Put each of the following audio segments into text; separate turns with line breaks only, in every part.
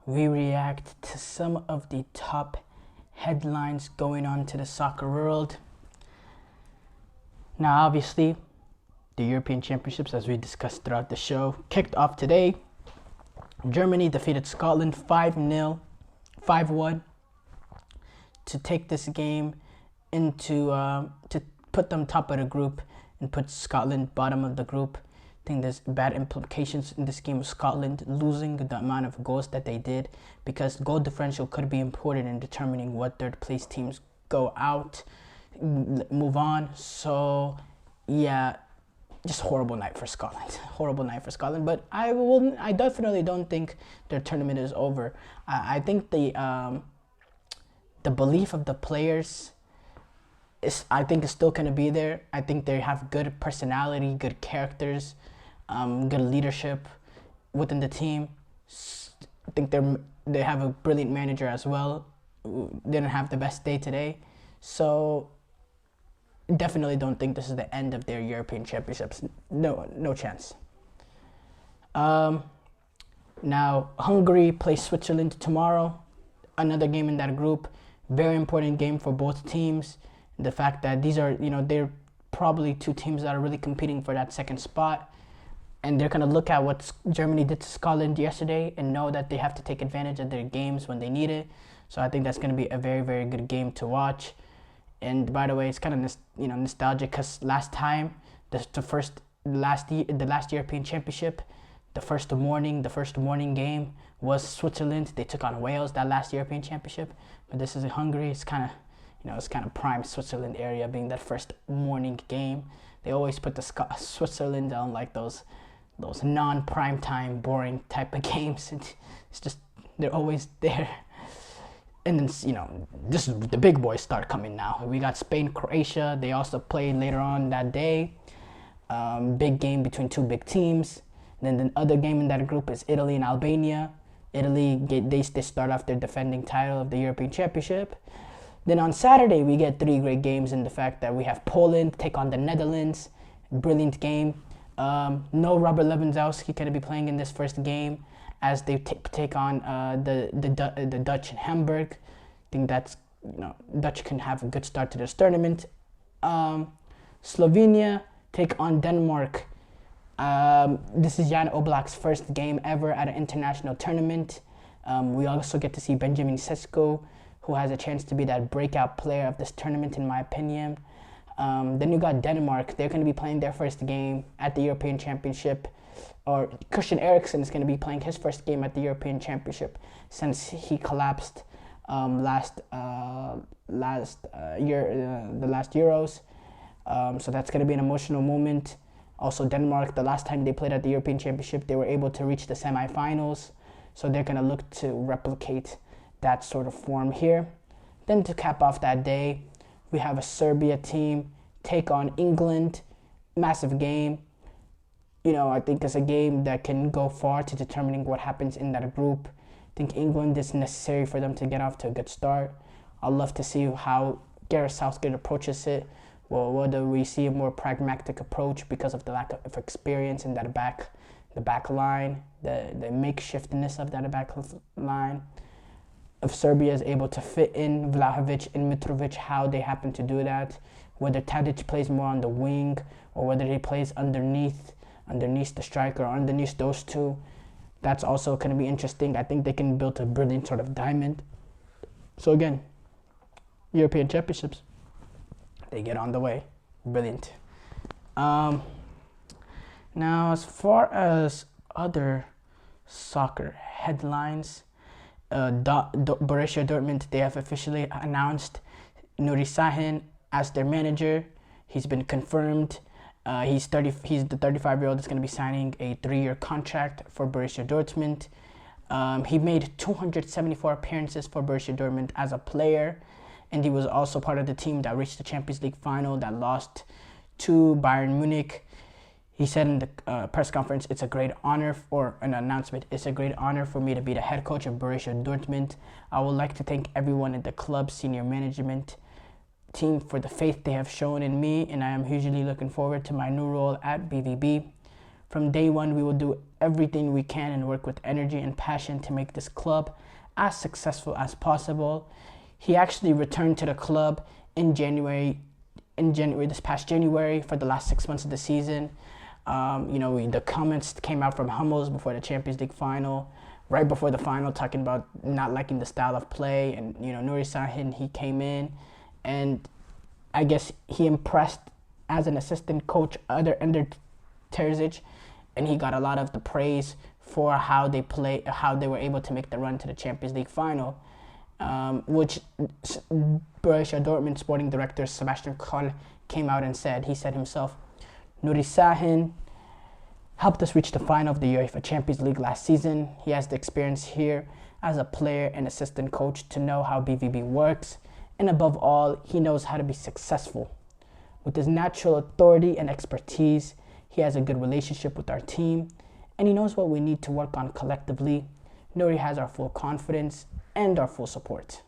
we react to some of the top headlines going on to the soccer world. Now, obviously, the European Championships, as we discussed throughout the show, kicked off today. Germany defeated Scotland 5-0, 5-1 to take this game into to put them top of the group and put Scotland bottom of the group. I think there's bad implications in this game of Scotland losing the amount of goals that they did, because goal differential could be important in determining what third place teams go out, move on. So yeah, just horrible night for Scotland. Horrible night for Scotland. But I definitely don't think their tournament is over. I think the belief of the players is still gonna be there. I think they have good personality, good characters, good leadership within the team. I think they have a brilliant manager as well. Didn't have the best day today, so definitely don't think this is the end of their European Championships. No chance. Now Hungary plays Switzerland tomorrow. Another game in that group. Very important game for both teams. The fact that these are, they're probably two teams that are really competing for that second spot. And they're going to look at what Germany did to Scotland yesterday and know that they have to take advantage of their games when they need it. So I think that's going to be a very, very good game to watch. And by the way, it's kind of nostalgic, because last time, the last European Championship, the first morning game was Switzerland. They took on Wales that last European Championship. But this is in Hungary. It's kind of prime Switzerland area, being that first morning game. They always put the Switzerland on like those non-prime time, boring type of games. It's just, they're always there. And then, this is the big boys start coming now. We got Spain, Croatia. They also played later on that day. Big game between two big teams. Then the other game in that group is Italy and Albania. Italy, they start off their defending title of the European Championship. Then on Saturday, we get three great games in the fact that we have Poland take on the Netherlands. Brilliant game. No Robert Lewandowski going to be playing in this first game, as they take on the Dutch in Hamburg. I think that's, Dutch can have a good start to this tournament. Slovenia take on Denmark. This is Jan Oblak's first game ever at an international tournament. We also get to see Benjamin Sesko, who has a chance to be that breakout player of this tournament, in my opinion. Then you got Denmark. They're going to be playing their first game at the European Championship. Or Christian Eriksen is going to be playing his first game at the European Championship since he collapsed the last Euros. So that's going to be an emotional moment. Also, Denmark, the last time they played at the European Championship, they were able to reach the semifinals. So they're going to look to replicate that sort of form here. Then to cap off that day, we have a Serbia team take on England. Massive game. I think it's a game that can go far to determining what happens in that group. I think England is necessary for them to get off to a good start. I'd love to see how Gareth Southgate approaches it. Well, whether we see a more pragmatic approach because of the lack of experience in the back line, the makeshiftness of that back line. If Serbia is able to fit in Vlahovic and Mitrovic, how they happen to do that, whether Tadic plays more on the wing or whether he plays underneath the striker or underneath those two, that's also going to be interesting. I think they can build a brilliant sort of diamond. So again, European Championships, they get on the way. Brilliant. Now, as far as other soccer headlines, Borussia Dortmund, they have officially announced Nuri Sahin as their manager. He's been confirmed. He's the 35-year-old that's going to be signing a 3-year contract for Borussia Dortmund. He made 274 appearances for Borussia Dortmund as a player, and he was also part of the team that reached the Champions League final that lost to Bayern Munich. He said in the press conference, it's a great honor, or an announcement, it's a great honor for me to be the head coach of Borussia Dortmund. I would like to thank everyone in the club, senior management team, for the faith they have shown in me, and I am hugely looking forward to my new role at BVB. From day one, we will do everything we can and work with energy and passion to make this club as successful as possible. He actually returned to the club in January, this past January, for the last 6 months of the season. The comments came out from Hummels before the Champions League final, right before the final, talking about not liking the style of play. And, Nuri Sahin, he came in, and I guess he impressed as an assistant coach under Terzic, and he got a lot of the praise for how they were able to make the run to the Champions League final, which Borussia Dortmund sporting director Sebastian Kohl came out and said. He said himself, Nuri Sahin helped us reach the final of the UEFA Champions League last season. He has the experience here as a player and assistant coach to know how BVB works, and above all, he knows how to be successful. With his natural authority and expertise, he has a good relationship with our team, and he knows what we need to work on collectively. Nuri has our full confidence and our full support.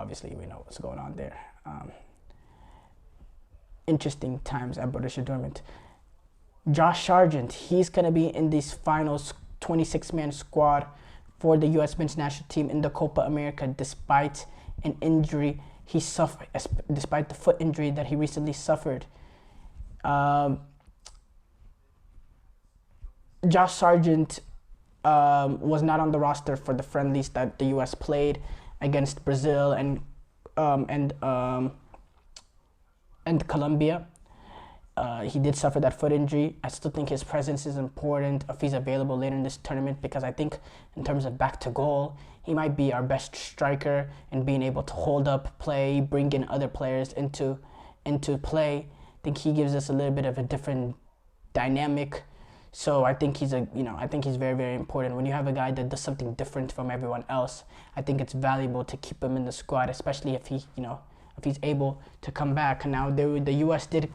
Obviously we know what's going on there. Interesting times at Borussia Dortmund. Josh Sargent, he's going to be in this final 26-man squad for the U.S. men's national team in the Copa America despite an injury he suffered, despite the foot injury that he recently suffered. Josh Sargent was not on the roster for the friendlies that the U.S. played against Brazil and Colombia. He did suffer that foot injury. I still think his presence is important if he's available later in this tournament, because I think in terms of back to goal, he might be our best striker in being able to hold up play, bring in other players into play. I think he gives us a little bit of a different dynamic. So I think he's very, very important. When you have a guy that does something different from everyone else, I think it's valuable to keep him in the squad, especially if he's able to come back. Now the US did a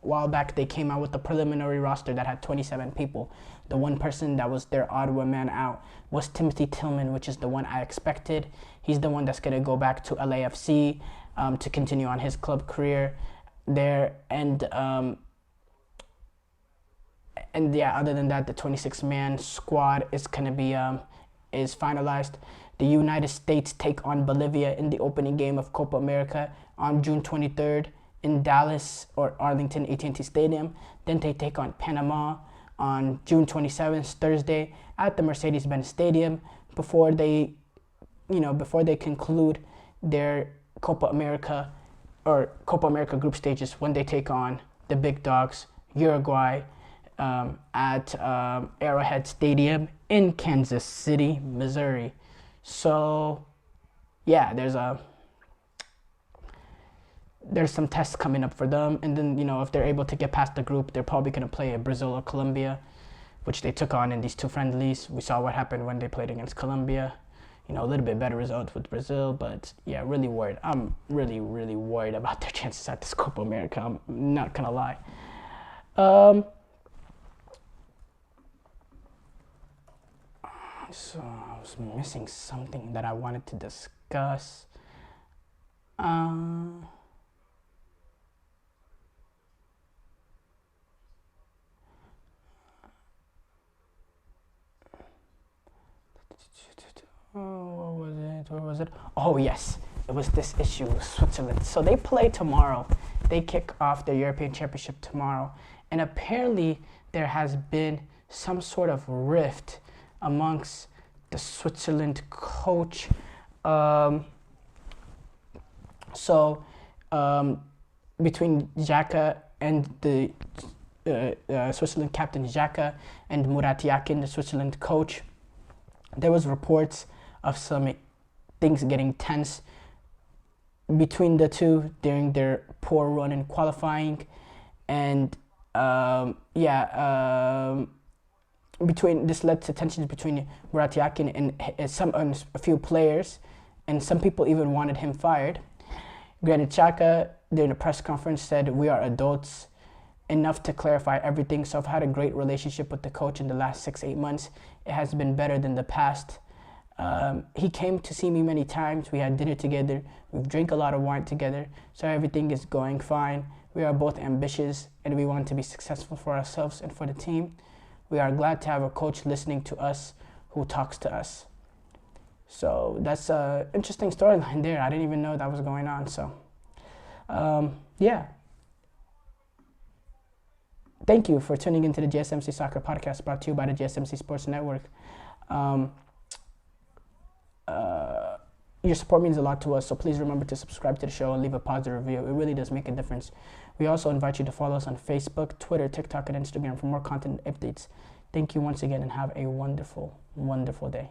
while back, they came out with a preliminary roster that had 27 people. The one person that was their odd one man out was Timothy Tillman, which is the one I expected. He's the one that's going to go back to LAFC to continue on his club career there. Other than that, the 26-man squad is going to be is finalized. The United States take on Bolivia in the opening game of Copa America on June 23rd in Dallas or Arlington AT&T Stadium. Then they take on Panama on June 27th, Thursday, at the Mercedes-Benz Stadium before they conclude their Copa America group stages, when they take on the big dogs, Uruguay, at Arrowhead Stadium in Kansas City, Missouri. So, yeah, there's some tests coming up for them, and then if they're able to get past the group, they're probably going to play Brazil or Colombia, which they took on in these two friendlies. We saw what happened when they played against Colombia. A little bit better results with Brazil, but yeah, really worried. I'm really, really worried about their chances at this Copa America. I'm not gonna lie. So I was missing something that I wanted to discuss. Where was it? Oh, yes. It was this issue with Switzerland. So they play tomorrow. They kick off their European Championship tomorrow. And apparently there has been some sort of rift amongst the Switzerland coach. Between Xhaka and the Switzerland captain Xhaka and Murat Yakin, the Switzerland coach, there was reports of some things getting tense between the two during their poor run in qualifying, and between this led to tensions between Murat Yakin and a few players, and some people even wanted him fired. Granit Xhaka during a press conference said, "We are adults enough to clarify everything, so I've had a great relationship with the coach in the last 6-8 months. It has been better than the past." He came to see me many times. We had dinner together. We've drank a lot of wine together. So everything is going fine. We are both ambitious and we want to be successful for ourselves and for the team. We are glad to have a coach listening to us who talks to us. So that's an interesting storyline there. I didn't even know that was going on. So, yeah. Thank you for tuning into the GSMC Soccer Podcast, brought to you by the GSMC Sports Network. Your support means a lot to us, so please remember to subscribe to the show and leave a positive review. It really does make a difference. We also invite you to follow us on Facebook, Twitter, TikTok, and Instagram for more content updates. Thank you once again and have a wonderful, wonderful day.